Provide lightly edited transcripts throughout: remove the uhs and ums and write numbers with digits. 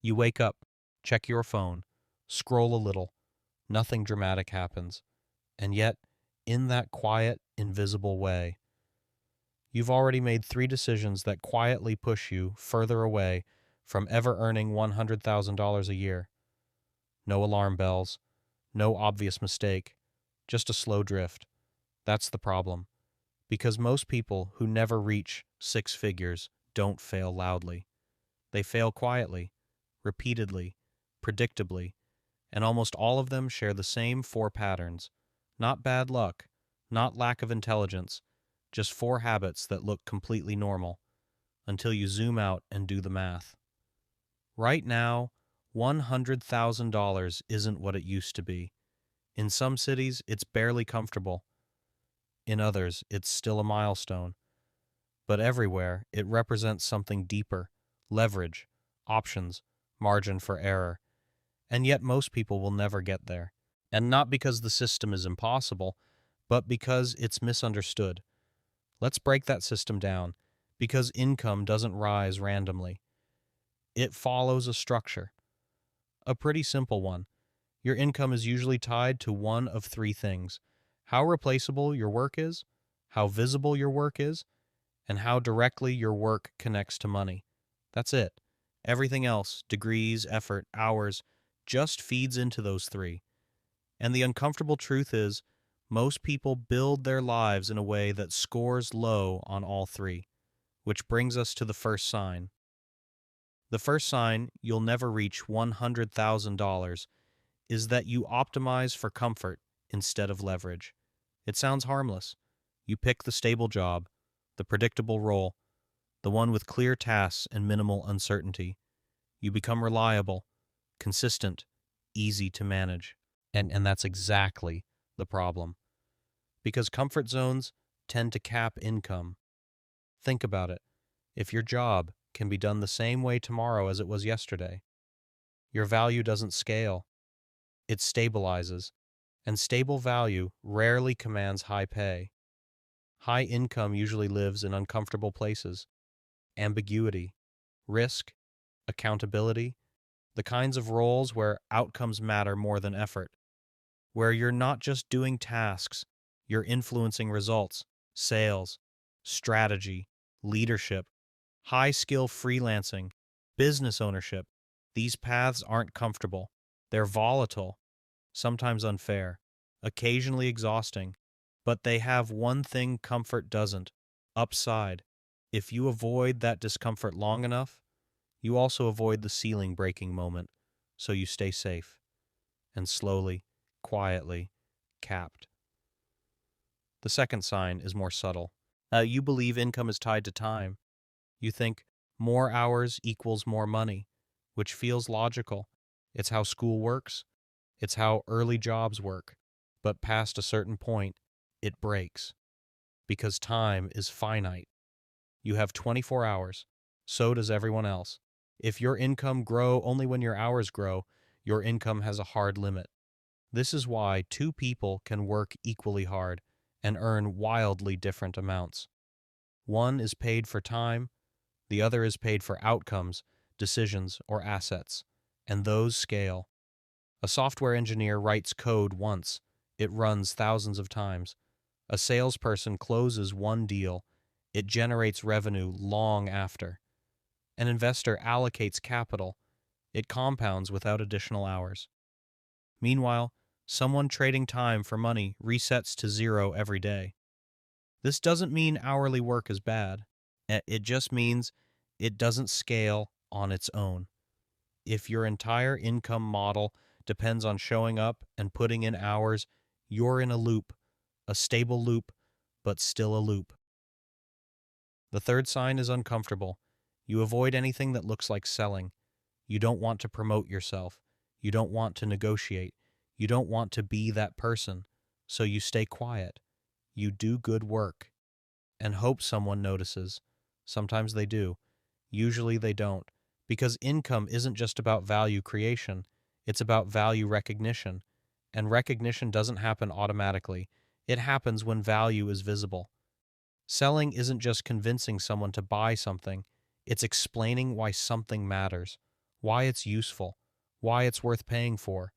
You wake up, check your phone, scroll a little, nothing dramatic happens. And yet, in that quiet, invisible way, you've already made three decisions that quietly push you further away from ever earning $100,000 a year. No alarm bells, no obvious mistake, just a slow drift. That's the problem. Because most people who never reach six figures don't fail loudly. They fail quietly, repeatedly, predictably, and almost all of them share the same four patterns. Not bad luck, not lack of intelligence, just four habits that look completely normal until you zoom out and do the math. Right now, $100,000 isn't what it used to be. In some cities, it's barely comfortable. In others, it's still a milestone. But everywhere, it represents something deeper: leverage, options, margin for error. And yet most people will never get there. And not because the system is impossible, but because it's misunderstood. Let's break that system down, because income doesn't rise randomly. It follows a structure. A pretty simple one. Your income is usually tied to one of three things: how replaceable your work is, how visible your work is, and how directly your work connects to money. That's it. Everything else, degrees, effort, hours, just feeds into those three. And the uncomfortable truth is, most people build their lives in a way that scores low on all three. Which brings us to the first sign. The first sign you'll never reach $100,000 is that you optimize for comfort instead of leverage. It sounds harmless. You pick the stable job, the predictable role, the one with clear tasks and minimal uncertainty. You become reliable, consistent, easy to manage. And that's exactly the problem. Because comfort zones tend to cap income. Think about it. If your job can be done the same way tomorrow as it was yesterday, your value doesn't scale. It stabilizes. And stable value rarely commands high pay. High income usually lives in uncomfortable places: ambiguity, risk, accountability, the kinds of roles where outcomes matter more than effort, where you're not just doing tasks, you're influencing results, sales, strategy, leadership, high skill freelancing, business ownership. These paths aren't comfortable. They're volatile, sometimes unfair, occasionally exhausting, but they have one thing comfort doesn't: upside. If you avoid that discomfort long enough, you also avoid the ceiling breaking moment, so you stay safe and slowly, quietly, capped. The second sign is more subtle. You believe income is tied to time. You think more hours equals more money, which feels logical. It's how school works. It's how early jobs work. But past a certain point, it breaks. Because time is finite. You have 24 hours. So does everyone else. If your income grows only when your hours grow, your income has a hard limit. This is why two people can work equally hard and earn wildly different amounts. One is paid for time, the other is paid for outcomes, decisions, or assets, and those scale. A software engineer writes code once, it runs thousands of times. A salesperson closes one deal, it generates revenue long after. An investor allocates capital, it compounds without additional hours. Meanwhile, someone trading time for money resets to zero every day. This doesn't mean hourly work is bad. It just means it doesn't scale on its own. If your entire income model depends on showing up and putting in hours, you're in a loop, a stable loop, but still a loop. The third sign is uncomfortable. You avoid anything that looks like selling. You don't want to promote yourself. You don't want to negotiate. You don't want to be that person. So you stay quiet. You do good work and hope someone notices. Sometimes they do. Usually they don't. Because income isn't just about value creation. It's about value recognition. And recognition doesn't happen automatically. It happens when value is visible. Selling isn't just convincing someone to buy something. It's explaining why something matters. why it's useful, why it's worth paying for.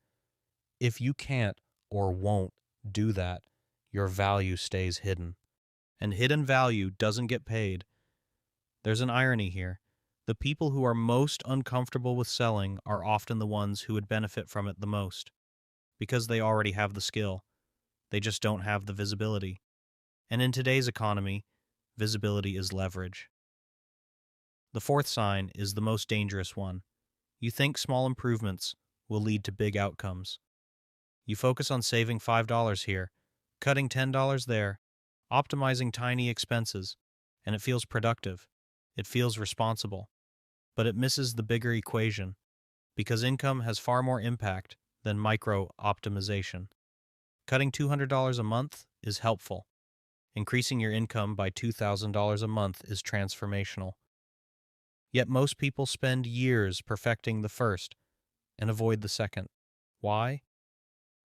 If you can't or won't do that, your value stays hidden. And hidden value doesn't get paid. There's an irony here. The people who are most uncomfortable with selling are often the ones who would benefit from it the most, because they already have the skill. They just don't have the visibility. And in today's economy, visibility is leverage. The fourth sign is the most dangerous one. You think small improvements will lead to big outcomes. You focus on saving $5 here, cutting $10 there, optimizing tiny expenses, and it feels productive. It feels responsible. But it misses the bigger equation, because income has far more impact than micro-optimization. Cutting $200 a month is helpful. Increasing your income by $2,000 a month is transformational. Yet most people spend years perfecting the first and avoid the second. Why?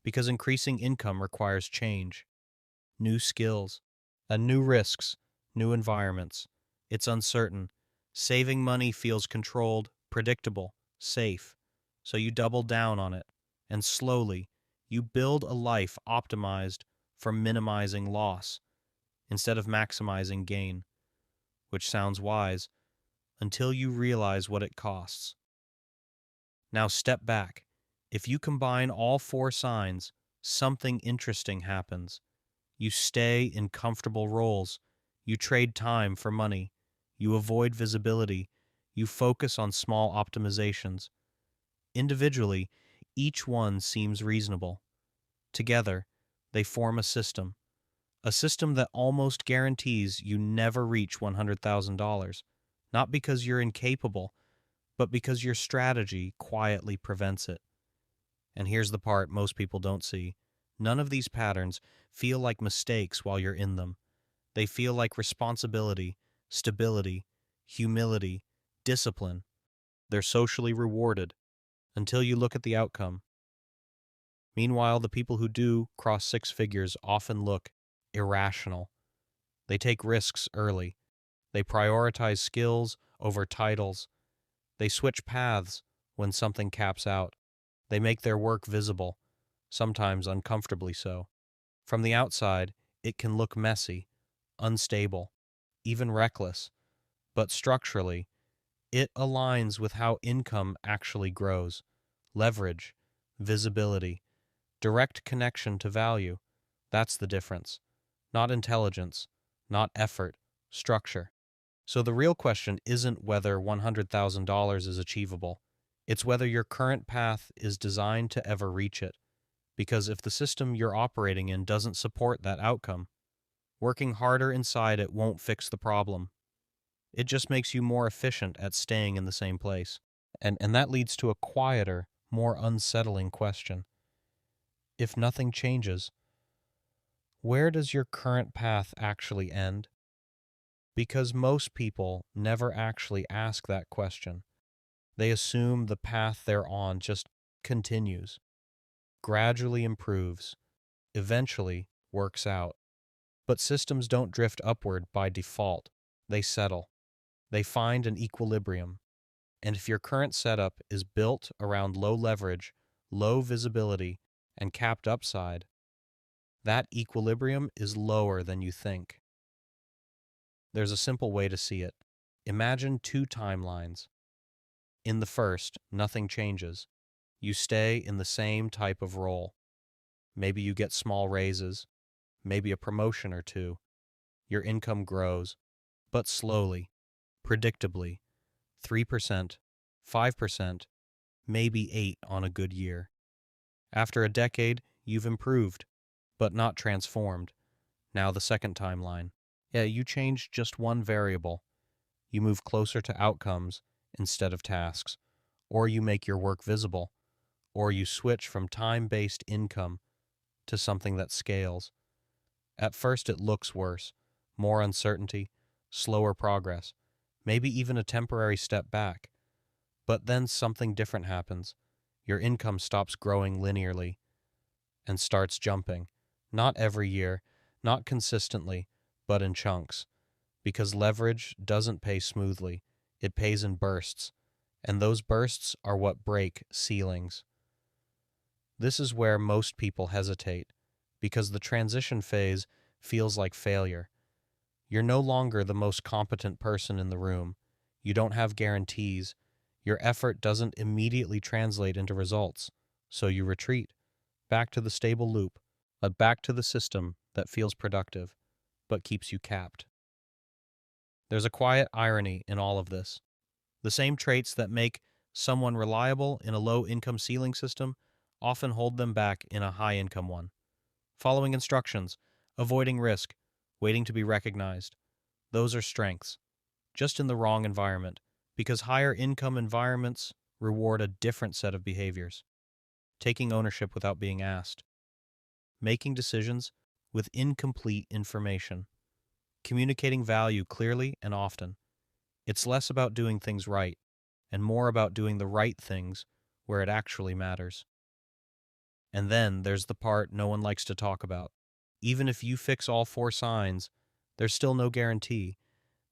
Because increasing income requires change, new skills, and new risks, new environments. It's uncertain. Saving money feels controlled, predictable, safe. So you double down on it, and slowly, you build a life optimized for minimizing loss instead of maximizing gain, which sounds wise until you realize what it costs. Now step back. If you combine all four signs, something interesting happens. You stay in comfortable roles. You trade time for money. You avoid visibility. You focus on small optimizations. Individually, each one seems reasonable. Together, they form a system that almost guarantees you never reach $100,000, not because you're incapable, but because your strategy quietly prevents it. And here's the part most people don't see. None of these patterns feel like mistakes while you're in them. They feel like responsibility, stability, humility, discipline. They're socially rewarded until you look at the outcome. Meanwhile, the people who do cross six figures often look irrational. They take risks early. They prioritize skills over titles. They switch paths when something caps out. They make their work visible, sometimes uncomfortably so. From the outside, it can look messy, unstable, even reckless, but structurally, it aligns with how income actually grows. Leverage, visibility, direct connection to value. That's the difference. Not intelligence, not effort, structure. So the real question isn't whether $100,000 is achievable. It's whether your current path is designed to ever reach it. Because if the system you're operating in doesn't support that outcome, working harder inside it won't fix the problem. It just makes you more efficient at staying in the same place. And that leads to a quieter, more unsettling question. If nothing changes, where does your current path actually end? Because most people never actually ask that question. They assume the path they're on just continues, gradually improves, eventually works out. But systems don't drift upward by default. They settle. They find an equilibrium. And if your current setup is built around low leverage, low visibility, and capped upside, that equilibrium is lower than you think. There's a simple way to see it. Imagine two timelines. In the first, nothing changes. You stay in the same type of role. Maybe you get small raises, maybe a promotion or two. Your income grows, but slowly, predictably, 3%, 5%, maybe 8 on a good year. After a decade, you've improved, but not transformed. Now the second timeline. Yeah, you change just one variable. You move closer to outcomes instead of tasks, or you make your work visible, or you switch from time-based income to something that scales. At first it looks worse, more uncertainty, slower progress, maybe even a temporary step back. But then something different happens. Your income stops growing linearly and starts jumping. Not every year, not consistently, but in chunks. Because leverage doesn't pay smoothly. It pays in bursts. And those bursts are what break ceilings. This is where most people hesitate, because the transition phase feels like failure. You're no longer the most competent person in the room. You don't have guarantees. Your effort doesn't immediately translate into results. So you retreat, back to the stable loop, back to the system that feels productive, but keeps you capped. There's a quiet irony in all of this. The same traits that make someone reliable in a low-income ceiling system often hold them back in a high-income one. Following instructions, avoiding risk, waiting to be recognized. Those are strengths, just in the wrong environment, because higher income environments reward a different set of behaviors. Taking ownership without being asked. Making decisions with incomplete information. Communicating value clearly and often. It's less about doing things right and more about doing the right things where it actually matters. And then there's the part no one likes to talk about. Even if you fix all four signs, there's still no guarantee,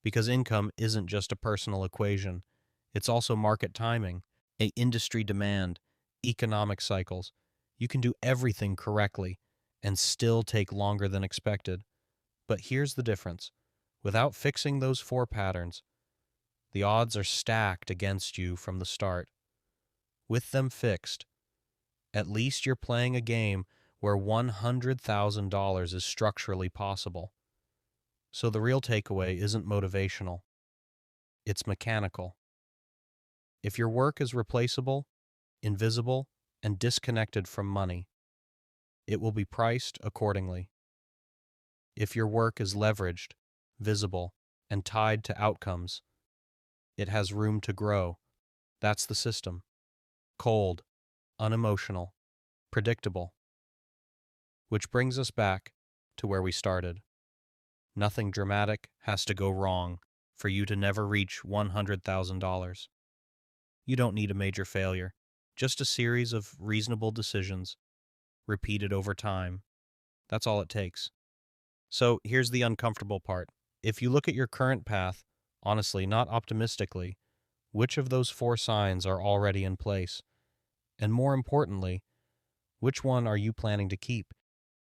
because income isn't just a personal equation. It's also market timing, industry demand, economic cycles. You can do everything correctly and still take longer than expected. But here's the difference. Without fixing those four patterns, the odds are stacked against you from the start. With them fixed, at least you're playing a game where $100,000 is structurally possible. So the real takeaway isn't motivational. It's mechanical. If your work is replaceable, invisible, and disconnected from money, it will be priced accordingly. If your work is leveraged, visible, and tied to outcomes, it has room to grow. That's the system. Cold, unemotional, predictable. Which brings us back to where we started. Nothing dramatic has to go wrong for you to never reach $100,000. You don't need a major failure, just a series of reasonable decisions, repeated over time. That's all it takes. So here's the uncomfortable part. If you look at your current path, honestly, not optimistically, which of those four signs are already in place? And more importantly, which one are you planning to keep?